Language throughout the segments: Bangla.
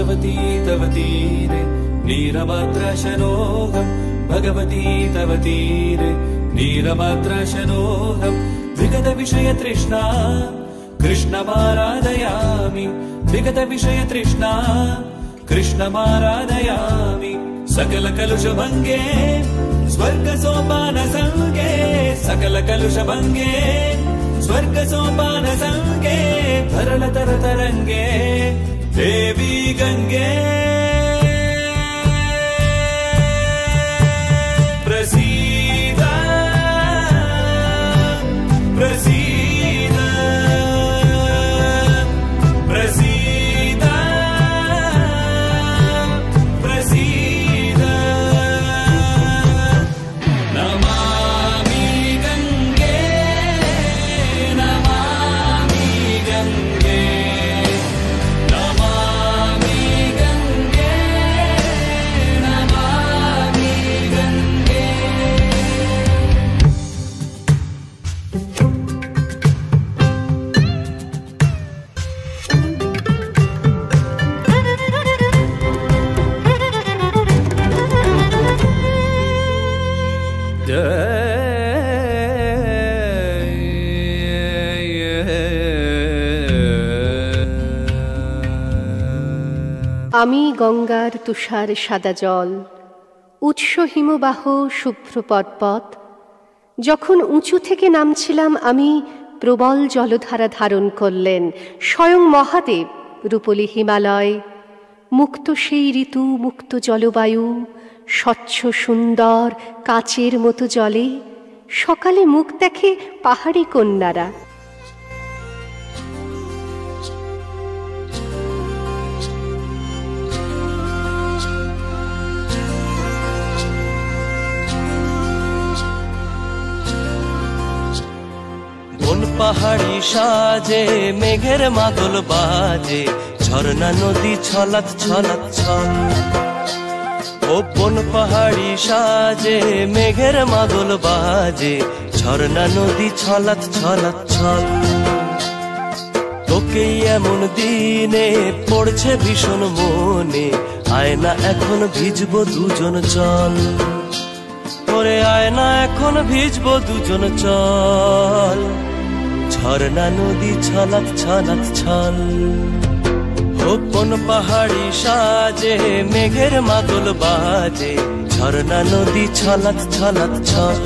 भगवती तव तीरे नीरमात्रशनोऽहम् भगवती तव तीरे नीरमात्रशनोऽहम् विगतविषयतृष्णा कृष्णमाराधयामि विगतविषयतृष्णा कृष्णमाराधयामि सकलकलुषभङ्गे स्वर्गसोपानसङ्गे सकलकलुषभङ्गे स्वर्गसोपानसङ्गे तरलतरतरङ्गे देवी गंगे प्रसीद प्रसीद प्रसीद प्रसीद नमामि गंगे नमामि गंगे আমি গঙ্গার তুষার সাদা জল উৎস হিমবাহ শুভ্র পর্বত যখন উঁচু থেকে নামছিলাম আমি প্রবল জলধারা ধারণ করলেন স্বয়ং মহাদেব রূপলি হিমালয় মুক্ত সেই ঋতু মুক্ত জলবায়ু স্বচ্ছ সুন্দর কাচের মতো জলে সকালে মুখ দেখে পাহাড়ি কন্যারা পাহাড়ি সাজে মেঘের মাদল বাজে ঝর্ণা নদী ছলাৎ ছলাৎ ছল ও বন পাহাড়ি সাজে মেঘের মাদল বাজে ঝর্ণা নদী ছলাৎ ছলাৎ ছল তোকে এমন দিনে পড়ছে ভীষণ মনে আয়না এখন ভিজবো দুজন চল ওরে আয়না এখন ভিজবো দুজন চল ঝর্ণা নদী ছলাৎ ছলাৎ ছল কোন পাহাড়ি সাজে মেঘের মাদল বাজে ঝর্ণা নদী ছলাৎ ছলাৎ ছল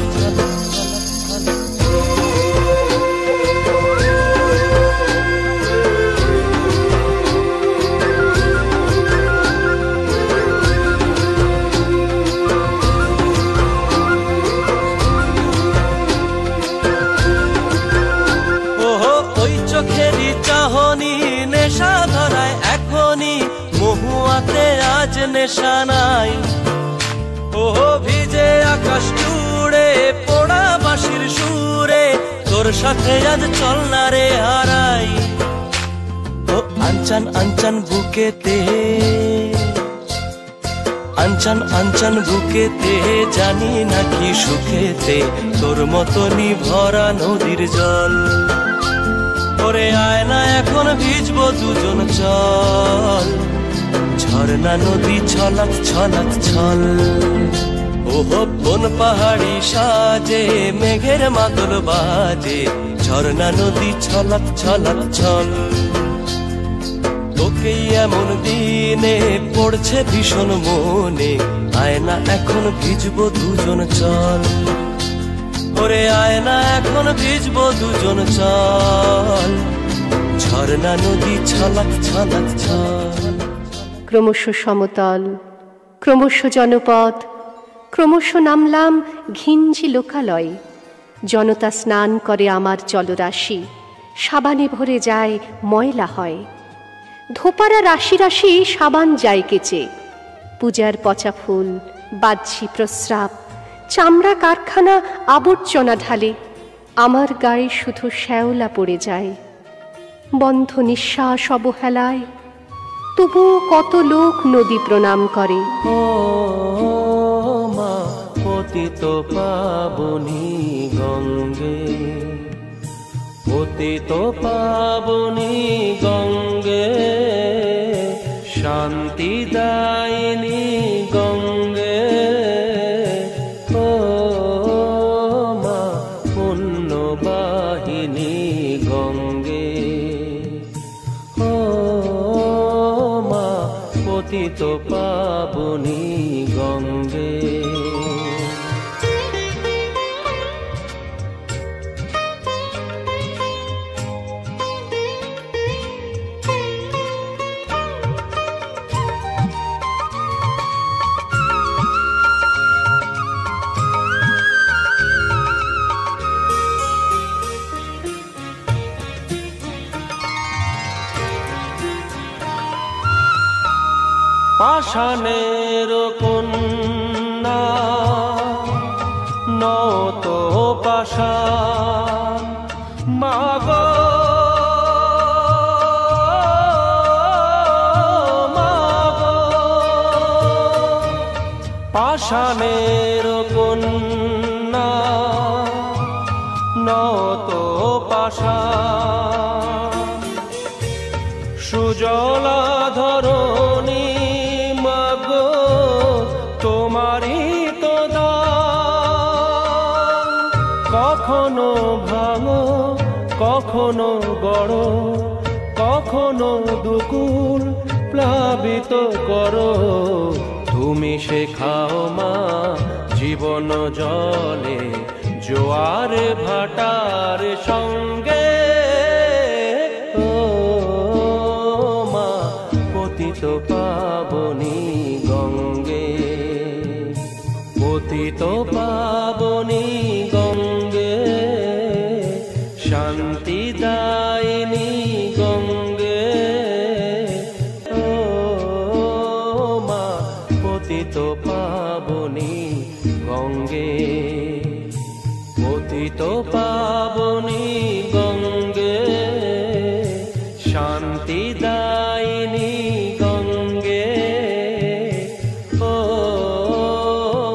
নেশা ধরায় এখনই মহুয়াতে আজ নেশা নাই ও ভিজে আকাশ জুড়ে পোড়া বাঁশির সুরে তোর সাথে আজ চল না রে হারাই ও আনচান আনচান বুকেতে আনচান আনচান বুকেতে জানি নাকি সুখেতে তোর মতনই ভরা নদীর জল ওরে আয়না এখন ভিজবো দুজন চল ঝর্ণা নদী ছলাৎ ছলাৎ ছল ওহো কোন পাহাড়ি সাজে মেঘের মাদল বাজে ঝর্ণা নদী ছলাৎ ছলাৎ ছল তোকে এমন দিনে পড়ছে ভীষণ মনে আয়না এখন ভিজবো দুজন চল ওরে আয়না এখন ভিজবো দুজন চল ঝর্ণা নদী ছলাৎ ছলাৎ ছল ক্রমশ সমতল ক্রমশ জনপদ ক্রমশ নামলাম ঘিঞ্জি লোকালয়ে জনতা স্নান করে আমার জলরাশি সাবানে ভরে যায় ময়লা হয় ধোপারা রাশি রাশি সাবান যায় কেচে পূজার পচা ফুল বাহ্যি প্রস্রাব চামড়া কারখানা আবর্জনা ঢালে, আমার গায়ে শুধু শ্যাওলা পড়ে যায়। বন্ধ নিঃশ্বাস অবহেলায় তবুও কত লোক নদী প্রণাম করে। ও মা পতিত পাবনী গঙ্গে, পতিত পাবনী গঙ্গে, শান্তি দায়িনী গঙ্গে। ও মা পুণ্যবাহিনী গঙ্গে, ও মা পতিত পাবনী গঙ্গে। পাষাণের কন্যা নত পাষাণ, মাগো মাগো, পাষাণের কন্যা নত পাষাণ, সুজলা ধরণী মাগো তোমারই তো দান। কখনো ভাঙো কখনো গড়ো, কখনো দুকুল প্লাবিত করো, তুমি শেখাও মা জীবন জলে জোয়ার ভাটার সঙ্গে। ও মা পতিত পাবনী গঙ্গে, পতিত পাবনী গঙ্গে, শান্তি দায়িনী গঙ্গে। ও মা পতিত পাবনী গঙ্গে, পতিত পাবনী গঙ্গে, শান্তি দায়িনী গঙ্গে। ও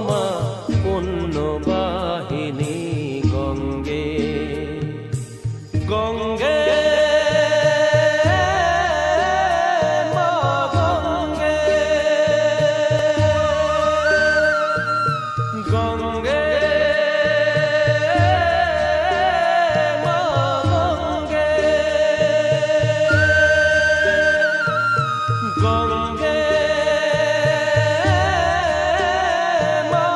মা পুণ্যবাহিনী গঙ্গে, গঙ্গে মা গঙ্গে, গঙ্গে মা গঙ্গে, গঙ্গে মা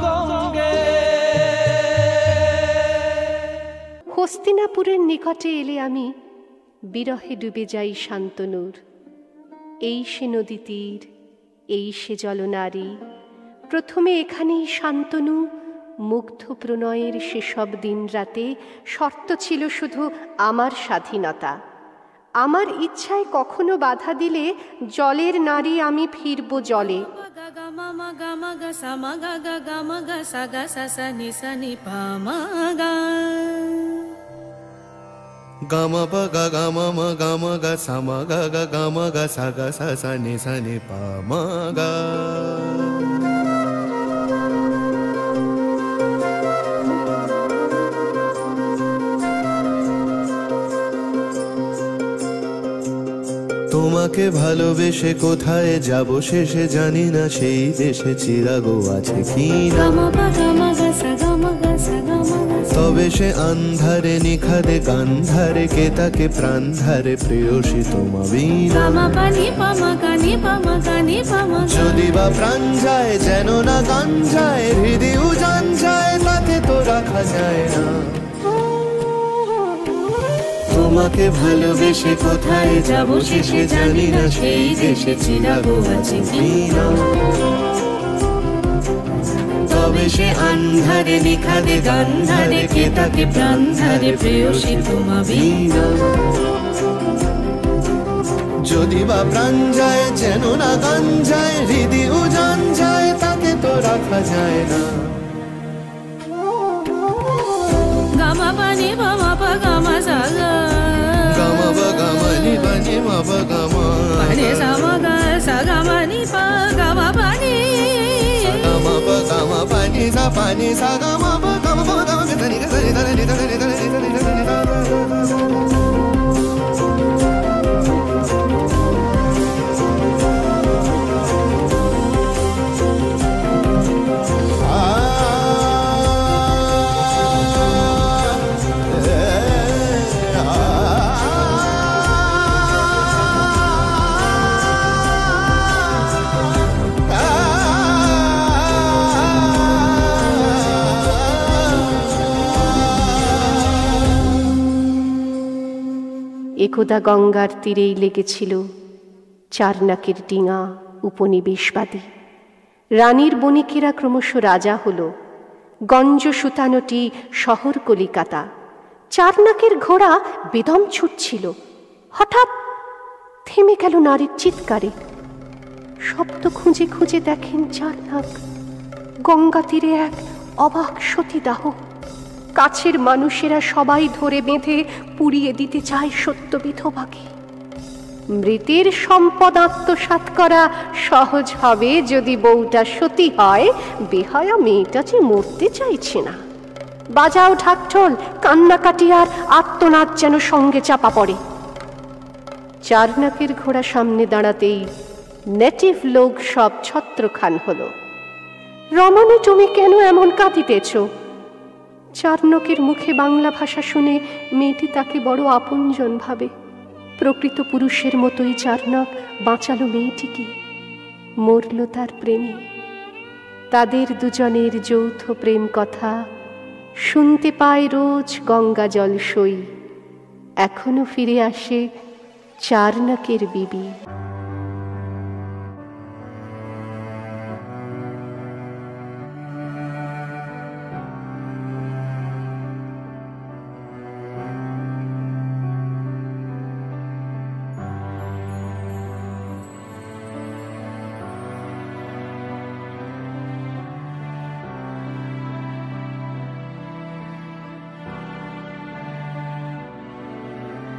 গঙ্গে। হস্তিনাপুরের নিকটে এলে আমি বিরহে ডুবে যাই শান্তনুর। এই সে নদী তীর, এই সে জলনারী, প্রথমে এখানেই শান্তনু মুগ্ধ প্রণয়ের সেসব দিন রাতে শর্ত ছিল শুধু আমার স্বাধীনতা। আমার ইচ্ছায় কখনো বাধা দিলে জলের নারী আমি ফিরব জলে। Gama pa ga gama ma gama ga sama ga ga gama ga sa ni sa ni pa ma ga. তোমাকে ভালোবেসে কোথায় যাব শেষে জানি না, সেই দেশে চিরাগো আছে কি না। তবে সে আন্ধারে নিখাদে গান্ধারে কে তাকে প্রাণ ধারে প্রেয়সী তোমা বিনা। যদি বা প্রাণ যায় যেন না গান যায়, হৃদয় উজান যায় তাকে তো রাখা যায় না। তোমাকে ভালোবেসে কোথায় যাব শেষে জানি না, সেই দেশে চিরাগো আছে কি না। তবে সে আন্ধারে নিখাদে গান্ধারে কে তাকে প্রাণ ধারে প্রেয়সী তোমা বিনা। যদি বা প্রাণ যায় যেন না গান যায়, হৃদয় উজান যায় তাকে তো রাখা যায় না। গামা পানি বামা পা গামা সা গা গামা বা গামা নি বা নি মা বা গামা পানি সা মা গা সা গামা নি পা গামা পানি গামা বা গামা পানি সা গামা বা গামা বা গামা নি নি নি নি একদা গঙ্গার তীরেই লেগেছিল চারনাকের ডিঙা উপনিবেশবাদী। রানীর বণিকেরা ক্রমশ রাজা হল। গঞ্জ সুতানোটি শহর কলিকাতা। চারনাকের ঘোড়া বেদম ছুটছিল। হঠাৎ থেমে গেল নারীর চিৎকারে। শব্দ খুঁজে খুঁজে দেখেন চারনাক। গঙ্গা তীরে এক অবাক সতীদাহ। কাছের মানুষেরা সবাই ধরে বেঁধে পুড়িয়ে দিতে চায় সত্য বিধবাকে। মৃতের সম্পদ আত্মসাৎ করা সহজ হবে যদি বউটা সতী হয়। বেহায়া মেয়েটা যে মরতে চাইছে না। বাজাও ঢাকঢোল, কান্নাকাটি আর আত্মনাদ যেন সঙ্গে চাপা পড়ে। চারনাকের ঘোড়া সামনে দাঁড়াতেই নেটিভ লোক সব ছত্রখান হলো। রমণী, তুমি কেন এমন কাঁদিতেছ? চারনকের মুখে বাংলা ভাষা শুনে মেয়েটি তাকে বড় আপনজন ভাবে। প্রকৃত পুরুষের মতোই চারনক বাঁচালো মেয়েটিকে, মরল তার প্রেমে। তাদের দুজনের যৌথ প্রেম কথা শুনতে পায় রোজ গঙ্গা জল সই। এখনো ফিরে আসে চারনকের বিবি।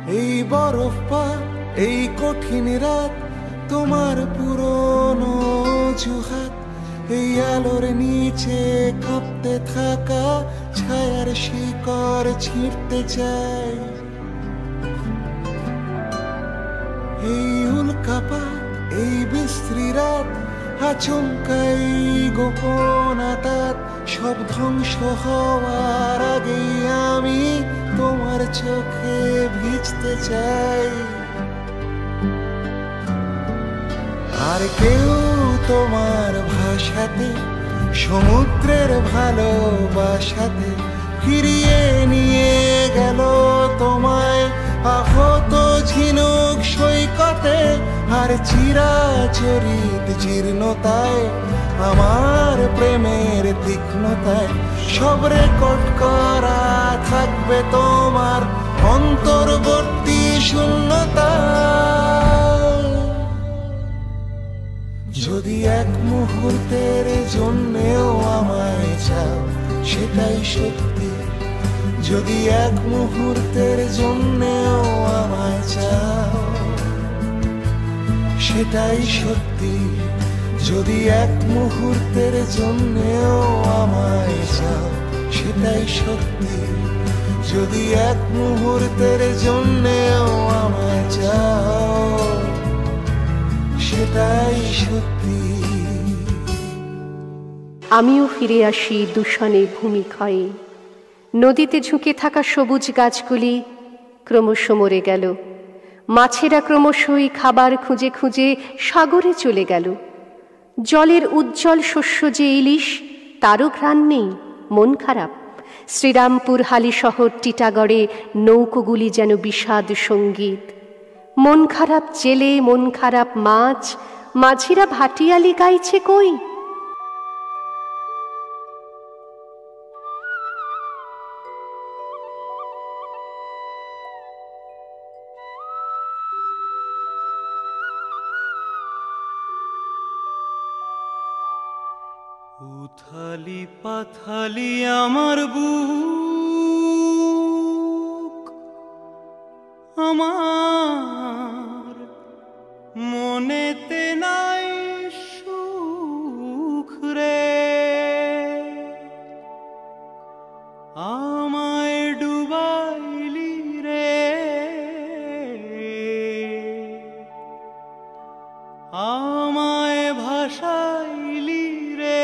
এই বরফ পাত, এই কঠিন রাত, তোমার পুরনো অজুহাত, এই আলোর নিচে কাঁপতে থাকা ছায়ার শিকড় ছিঁড়তে চাই। এই উল্কাপাত, এই বিশ্রী রাত, আচমকাই গোপন আঘাত, সব ধ্বংস হওয়ার আগেই আমি তোমার চোখে ভিজতে চাই। আর কেউ তোমার ভাষাতে, সমুদ্রের ভালোবাসাতে ফিরিয়ে নিয়ে গেল তোমায় আহত ঝিনুক সৈকতে। আর চিরাচরিত জীর্ণতায়, আমার প্রেমের তীক্ষ্ণতায় সব রেকর্ড করা থাকবে তোমার অন্তর্বর্তী শূন্যতা। যদি এক মুহূর্তের জন্যেও আমায় চাও সেটাই সত্যি। যদি এক মুহূর্তের জন্যেও আমায় চাও সেটাই সত্যি। যদি এক মুহূর্তের জন্যেও আমায় চাও সেটাই সত্যি। যদি এক মুহূর্তের জন্যেও আমায় চাও সেটাই সত্যি। আমিও ফিরে আসি দূষণে ভূমিক্ষয়ে। নদীতে ঝুঁকে থাকা সবুজ গাছগুলি ক্রমশ মরে গেল। মাছেরা ক্রমশই খাবার খুঁজে খুঁজে সাগরে চলে গেল। জলের উজ্জ্বল শস্য যে ইলিশ, তারও ঘ্রাণ নেই। মন খারাপ। শ্রীরামপুর হালিশহর টিটাগড়ে নৌকোগুলি যেন বিষাদ সঙ্গীত। মন খারাপ জেলে, মন খারাপ মাছ, মাঝিরা ভাটিয়ালি গাইছে কই। উথালি পাথালি আমার বুক, আমার মনেতে নাই সুখ রে, আমায় ডুবাইলি রে, আমায় ভাসাইলি রে,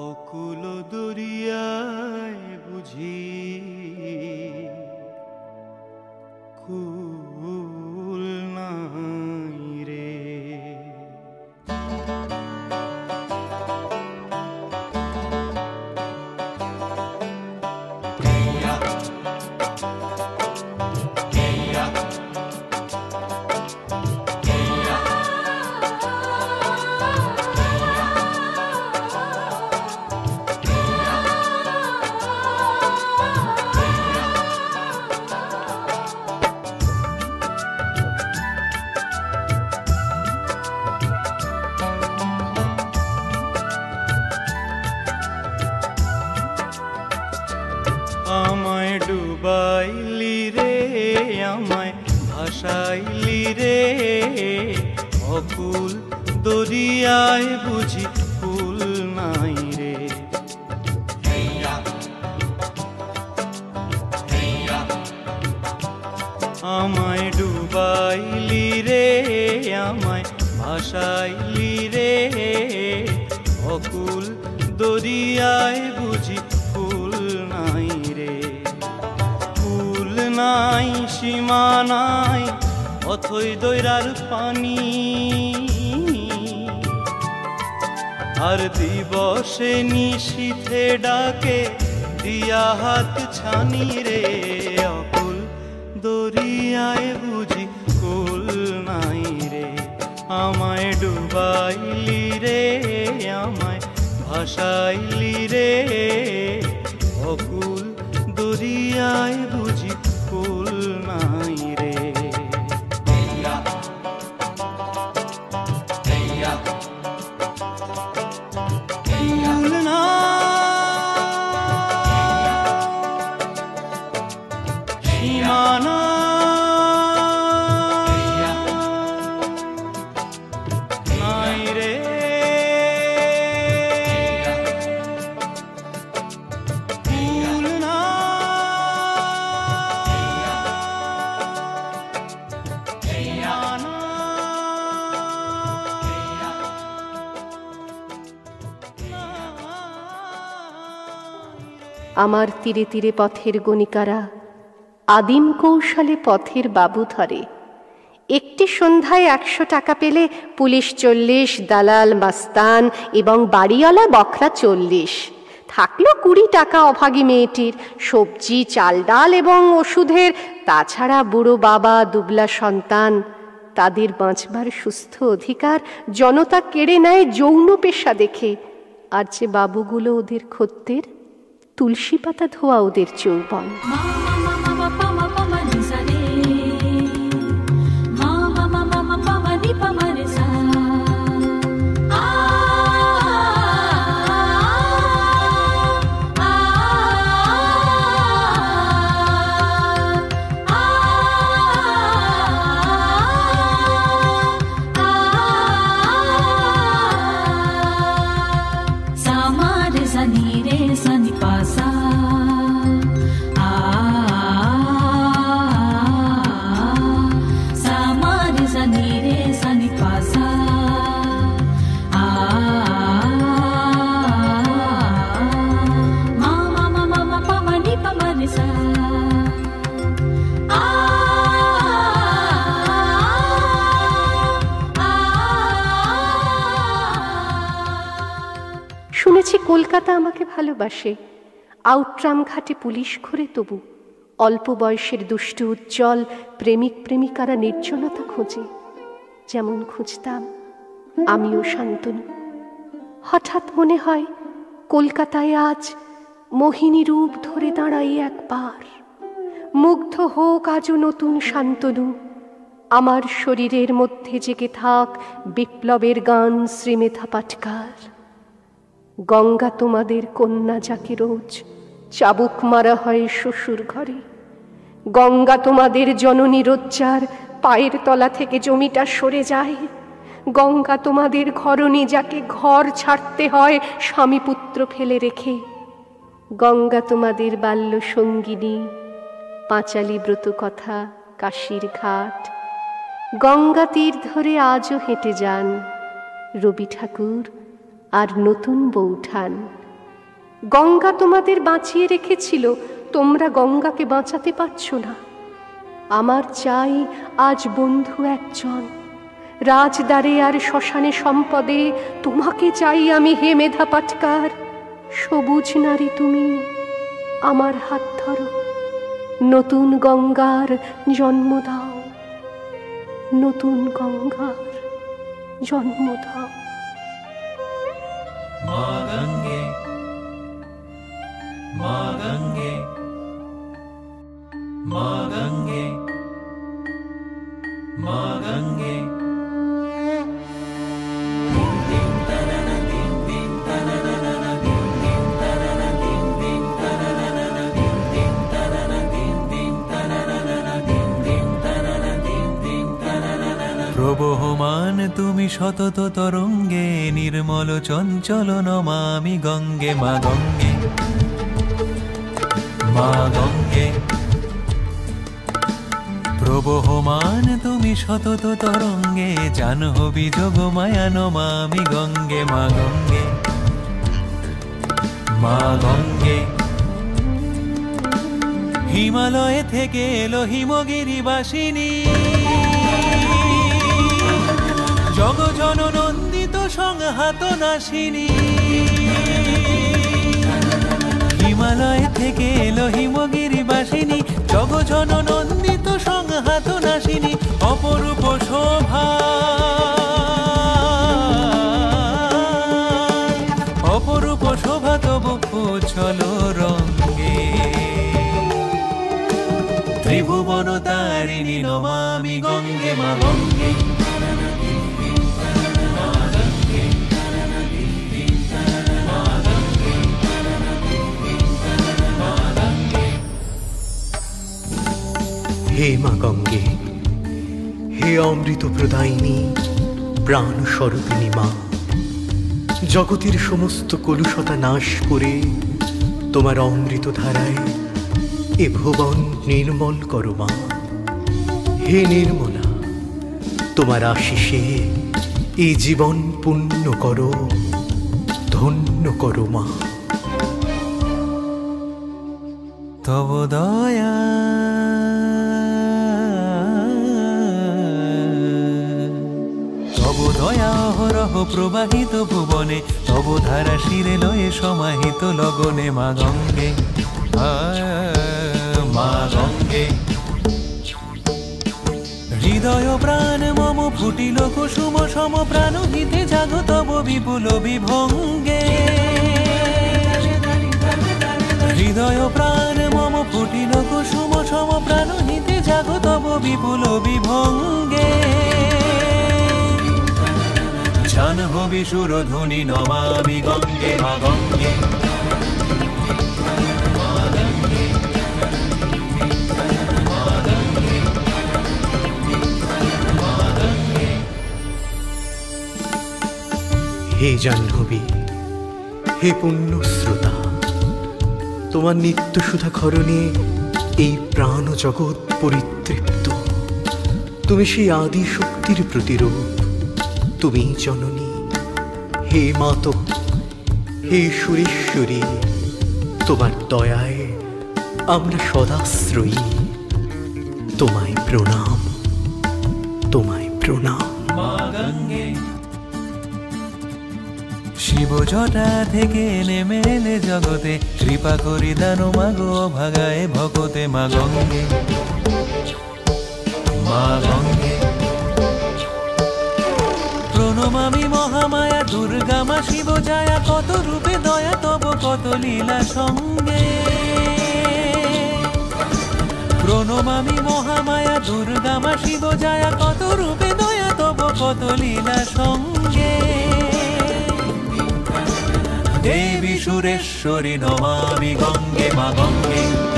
অকুল দরিয়ায় বুঝি কুল নাই রে। আমায় ডুবাইলি রে, আমায় ভাসাইলি রে, অকুল দরিয়ায় বুঝি কুল নাই রে। আমায় ডুবাইলি রে, আমায় ভাসাইলি রে, অকুল দরিয়ায় বুঝি কুল নাই রে। কুল নাই, সীমা নাই, অথই দৈরার পানি, আর দিবসে নিশীথে ডাকে দিয়া হাত ছানি রে, অকুল দরিয়ায় বুঝি কুল নাই রে। আমায় ডুবাইলি রে, আমায় ভাসাইলি রে, অকুল দরিয়ায় বুঝি কুল নাই রে। কুল না, সীমানা নাই রে, কুল না, সীমানা। আমার তীরে তীরে পথের গণিকারা আদিম কৌশলে পথের বাবু ধরে। একটি সন্ধ্যায় 100 টাকা পেলে পুলিশ 40, দালাল মাস্তান এবং বাড়িওয়ালা বখরা 40। থাকলো 20 টাকা অভাগী মেয়েটির, সবজি চাল ডাল এবং ওষুধের। তাছাড়া বুড়ো বাবা, দুবলা সন্তান, তাদের বাঁচবার সুস্থ অধিকার জনতা কেড়ে নেয় যৌন পেশা দেখে। আর যে বাবুগুলো ওদের খদ্দের, তুলসী পাতা ধোয়া ওদের যৌবন। শুনেছি কলকাতা আমাকে ভালোবাসে। আউটরাম ঘাটে পুলিশ ঘুরে, তবু অল্প বয়সের দুষ্টু উজ্জ্বল প্রেমিক প্রেমিকারা নির্জনতা খোঁজে, যেমন খুঁজতাম আমিও শান্তনু। হঠাৎ মনে হয় কলকাতায় আজ মোহিনী রূপ ধরে দাঁড়াই একবার। মুগ্ধ হোক আজও নতুন শান্তনু, আমার শরীরের মধ্যে জেগে থাক বিপ্লবের গান শ্রীমেধা পাটকার। গঙ্গা তোমাদের কন্যা যাকে রোজ চাবুক মারা হয় শ্বশুর ঘরে। গঙ্গা তোমাদের জননী রজ্জার পায়ের তলা থেকে জমিটা সরে যায়। গঙ্গা তোমাদের ঘরণী, যাকে ঘর ছাড়তে হয় স্বামী পুত্র ফেলে রেখে। গঙ্গা তোমাদের বাল্য সঙ্গিনী, পাঁচালী ব্রত কথা, কাশীর ঘাট। গঙ্গা তীর ধরে আজও হেঁটে যান রবি ঠাকুর আর নতুন বৌঠান। গঙ্গা তোমাদের বাঁচিয়ে রেখেছিল, তোমরা গঙ্গাকে বাঁচাতে পারছো না। আমার চাই আজ বন্ধু একজন, রাজদ্বারে আর শ্মশানে সম্পদে তোমাকে চাই আমি, হে মেধা পাটকার। সবুজ নারী তুমি, আমার হাত ধরো, নতুন গঙ্গার জন্ম দাও, নতুন গঙ্গার জন্ম দাও। মা গঙ্গে, মা গঙ্গে, মা গঙ্গে, মা গঙ্গে। প্রবহমান তুমি সতত তরঙ্গে, নির্মল চঞ্চল নমামি গঙ্গে। মা গঙ্গে, মা গঙ্গে। প্রবহমান তুমি সতত তরঙ্গে, জাহ্নবী যোগমায়া নমামি গঙ্গে। মা গঙ্গে, মা গঙ্গে। হিমালয় থেকে এলো হিমগিরিবাসিনী, জগজন নন্দিত সংহাত নাশিনী। হিমালয় থেকে এলো হিমগিরিবাসিনী, জগজন নন্দিত সংহাত নাশিনী। অপরূপ শোভা, অপরূপ শোভা তবু উজ্জ্বল রঙ্গে। ত্রিভুবন তারিণী নমামি গঙ্গে। মা গঙ্গে, হে মা গঙ্গে, হে অমৃত প্রদায়িনী, প্রাণ স্বরূপিণী মা। জগতের সমস্ত কলুষতা নাশ করে তোমার অমৃত ধারায় এ ভুবন নির্মল করো মা। হে নির্মলা, তোমার আশিসে এই জীবন পুণ্য করো, ধন্য করো মা। তব দয়া দয়া অহরহ প্রবাহিত ভুবনে, তব ধারা শিরে লয়ে সমাহিত লগনে। মা গঙ্গে, মা গঙ্গে। হৃদয় প্রাণ মম ফুটিল কুসুম সম, প্রাণ হিতে জাগ তব বিপুল বিভঙ্গে। হৃদয় প্রাণ মম ফুটিল কুসুম সম, প্রাণ হিতে জাগ তব বিপুল বিভঙ্গে। জাহ্নবী সুরধ্বনি নমামি গঙ্গে। মা গঙ্গে, মা গঙ্গে, মা গঙ্গে, মা গঙ্গে। হে জাহ্নবী, হে পুণ্যশ্রোতা, তোমার নিত্য সুধা খরণে এই প্রাণ জগৎ পরিতৃপ্ত। তুমি সেই আদি শক্তির প্রতিরূপ, তুমি জননী। হে মাতো, হে সুরেশ্বরী, তোমার দয়ায় আমরা সদাশ্রয়ী। তোমায় প্রণাম, তোমায় প্রণাম। মা গঙ্গে। শিব জটা থেকে নেমে এলে জগতে, কৃপা করি দান মাগো ভাগায় ভগতে। মা গঙ্গে, মা গঙ্গে। প্রণমামি মহামায়া দুর্গা মা শিব জায়া, কত রূপে দয়া তব কত লীলা সঙ্গে। প্রণমামি মহামায়া দুর্গা মা শিব জায়া, কত রূপে দয়া তব কত লীলা সঙ্গে। দেবী ত্রিশুরেশ্বরী নমামি গঙ্গে মা গঙ্গে।